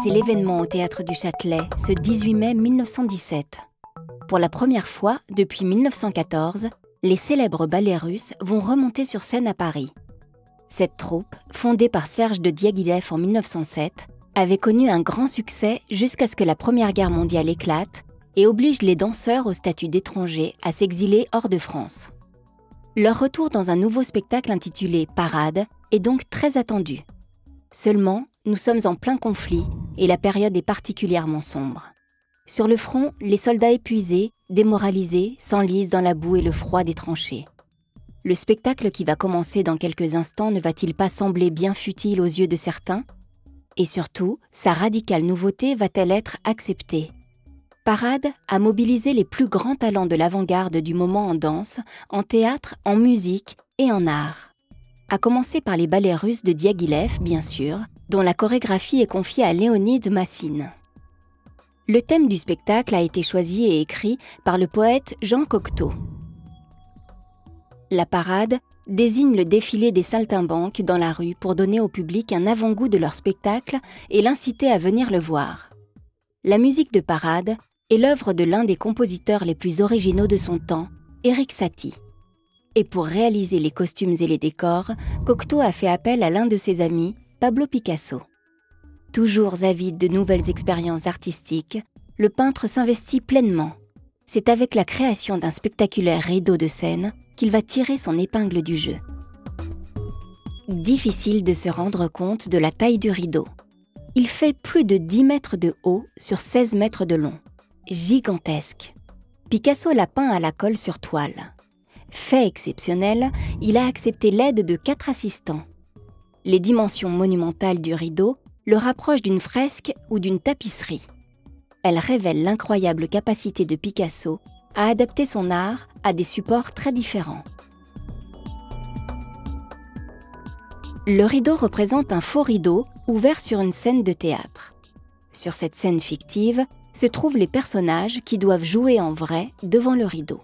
C'est l'événement au Théâtre du Châtelet, ce 18 mai 1917. Pour la première fois, depuis 1914, les célèbres ballets russes vont remonter sur scène à Paris. Cette troupe, fondée par Serge de Diaghilev en 1907, avait connu un grand succès jusqu'à ce que la Première Guerre mondiale éclate et oblige les danseurs au statut d'étrangers à s'exiler hors de France. Leur retour dans un nouveau spectacle intitulé « Parade » est donc très attendu. Seulement, nous sommes en plein conflit et la période est particulièrement sombre. Sur le front, les soldats épuisés, démoralisés, s'enlisent dans la boue et le froid des tranchées. Le spectacle qui va commencer dans quelques instants ne va-t-il pas sembler bien futile aux yeux de certains ? Et surtout, sa radicale nouveauté va-t-elle être acceptée ? Parade a mobilisé les plus grands talents de l'avant-garde du moment en danse, en théâtre, en musique et en art. À commencer par les ballets russes de Diaghilev, bien sûr, dont la chorégraphie est confiée à Léonid Massine. Le thème du spectacle a été choisi et écrit par le poète Jean Cocteau. La parade désigne le défilé des saltimbanques dans la rue pour donner au public un avant-goût de leur spectacle et l'inciter à venir le voir. La musique de parade est l'œuvre de l'un des compositeurs les plus originaux de son temps, Erik Satie. Et pour réaliser les costumes et les décors, Cocteau a fait appel à l'un de ses amis, Pablo Picasso. Toujours avide de nouvelles expériences artistiques, le peintre s'investit pleinement. C'est avec la création d'un spectaculaire rideau de scène qu'il va tirer son épingle du jeu. Difficile de se rendre compte de la taille du rideau. Il fait plus de 10 mètres de haut sur 16 mètres de long. Gigantesque. Picasso l'a peint à la colle sur toile. Fait exceptionnel, il a accepté l'aide de 4 assistants. Les dimensions monumentales du rideau le rapprochent d'une fresque ou d'une tapisserie. Elles révèlent l'incroyable capacité de Picasso à adapter son art à des supports très différents. Le rideau représente un faux rideau ouvert sur une scène de théâtre. Sur cette scène fictive se trouvent les personnages qui doivent jouer en vrai devant le rideau.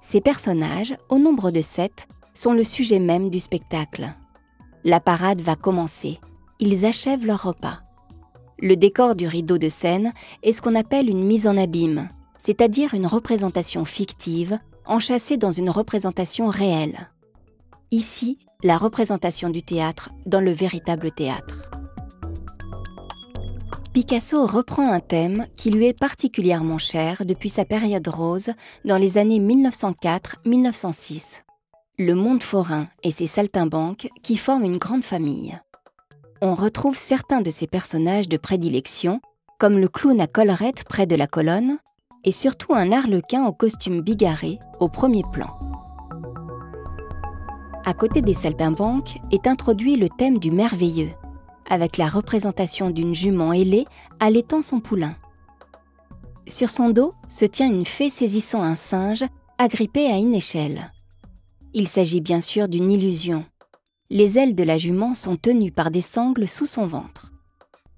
Ces personnages, au nombre de 7, sont le sujet même du spectacle. La parade va commencer. Ils achèvent leur repas. Le décor du rideau de scène est ce qu'on appelle une mise en abîme, c'est-à-dire une représentation fictive enchâssée dans une représentation réelle. Ici, la représentation du théâtre dans le véritable théâtre. Picasso reprend un thème qui lui est particulièrement cher depuis sa période rose dans les années 1904-1906. Le monde forain et ses saltimbanques qui forment une grande famille. On retrouve certains de ses personnages de prédilection, comme le clown à collerette près de la colonne, et surtout un arlequin au costume bigarré au premier plan. À côté des saltimbanques est introduit le thème du merveilleux, avec la représentation d'une jument ailée allaitant son poulain. Sur son dos se tient une fée saisissant un singe agrippé à une échelle. Il s'agit bien sûr d'une illusion. Les ailes de la jument sont tenues par des sangles sous son ventre.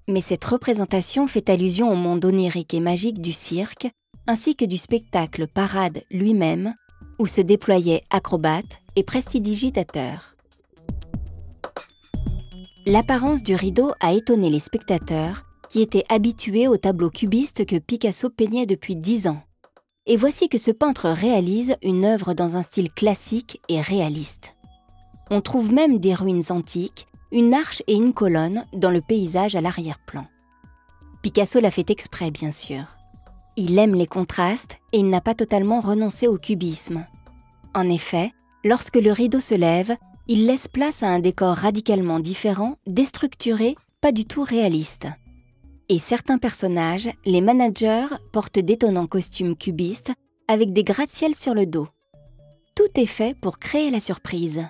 Mais cette représentation fait allusion au monde onirique et magique du cirque, ainsi que du spectacle Parade lui-même, où se déployaient acrobates et prestidigitateurs. L'apparence du rideau a étonné les spectateurs qui étaient habitués aux tableaux cubistes que Picasso peignait depuis 10 ans. Et voici que ce peintre réalise une œuvre dans un style classique et réaliste. On trouve même des ruines antiques, une arche et une colonne dans le paysage à l'arrière-plan. Picasso l'a fait exprès, bien sûr. Il aime les contrastes et il n'a pas totalement renoncé au cubisme. En effet, lorsque le rideau se lève, il laisse place à un décor radicalement différent, déstructuré, pas du tout réaliste. Et certains personnages, les managers, portent d'étonnants costumes cubistes avec des gratte-ciels sur le dos. Tout est fait pour créer la surprise.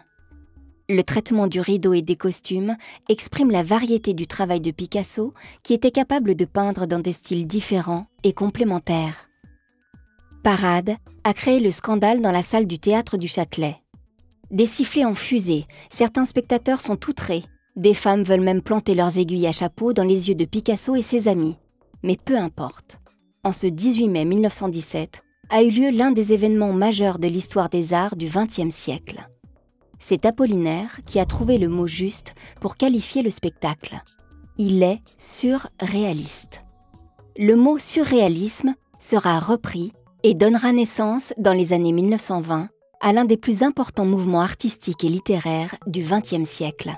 Le traitement du rideau et des costumes exprime la variété du travail de Picasso qui était capable de peindre dans des styles différents et complémentaires. Parade a créé le scandale dans la salle du Théâtre du Châtelet. Des sifflets en fusée, certains spectateurs sont outrés. Des femmes veulent même planter leurs aiguilles à chapeau dans les yeux de Picasso et ses amis. Mais peu importe. En ce 18 mai 1917 a eu lieu l'un des événements majeurs de l'histoire des arts du XXe siècle. C'est Apollinaire qui a trouvé le mot juste pour qualifier le spectacle. il est surréaliste. Le mot surréalisme sera repris et donnera naissance, dans les années 1920, à l'un des plus importants mouvements artistiques et littéraires du XXe siècle.